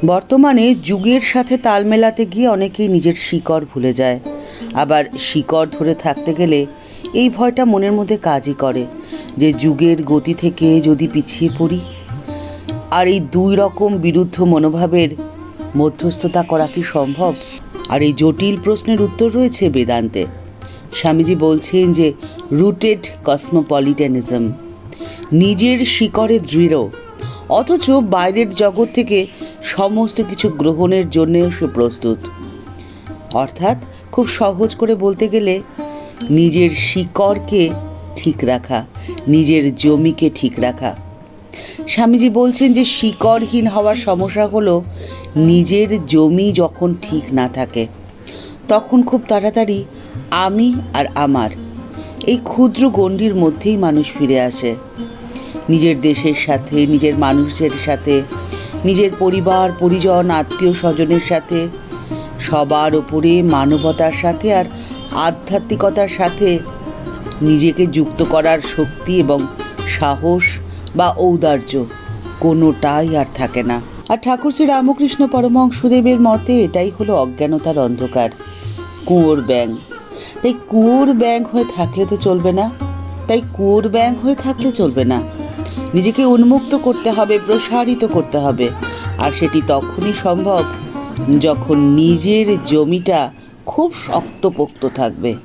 বর্তমানে যুগের সাথে তাল মেলাতে গিয়ে অনেকেই নিজের শিকড় ভুলে যায়। আবার শিকড় ধরে থাকতে গেলে এই ভয়টা মনের মধ্যে কাজই করে যে যুগের গতি থেকে যদি পিছিয়ে পড়ি। আর এই দুই রকম বিরুদ্ধ মনোভাবের মধ্যস্থতা করা কি সম্ভব? আর এই জটিল প্রশ্নের উত্তর রয়েছে বেদান্তে। স্বামীজি বলছেন যে রুটেড কসমোপলিটানিজম, নিজের শিকড়ে দৃঢ়, অথচ বাইরের জগৎ থেকে সমস্ত কিছু গ্রহণের জন্যেও সে প্রস্তুত। অর্থাৎ খুব সহজ করে বলতে গেলে নিজের শিকড়কে ঠিক রাখা, নিজের জমিকে ঠিক রাখা। স্বামীজি বলছেন যে শিকড়হীন হওয়ার সমস্যা হলো নিজের জমি যখন ঠিক না থাকে তখন খুব তাড়াতাড়ি আমি আর আমার এই ক্ষুদ্র গণ্ডির মধ্যেই মানুষ ফিরে আসে। নিজের দেশের সাথে, নিজের মানুষের সাথে, নিজের পরিবার পরিজন আত্মীয় স্বজনের সাথে, সবার ওপরে মানবতার সাথে আর আধ্যাত্মিকতার সাথে নিজেকে যুক্ত করার শক্তি এবং সাহস বা ঔদার্য কোনোটাই আর থাকে না। আর ঠাকুর শ্রী রামকৃষ্ণ পরমহংসদেবের মতে এটাই হলো অজ্ঞানতার অন্ধকার, কুয়োর ব্যাঙ। তাই কুয়োর ব্যাঙ হয়ে থাকলে তো চলবে না, নিজেকে উন্মুক্ত করতে হবে, প্রসারিত করতে হবে। আর সেটি তখনই সম্ভব যখন নিজের জমিটা খুব শক্তপোক্ত থাকবে।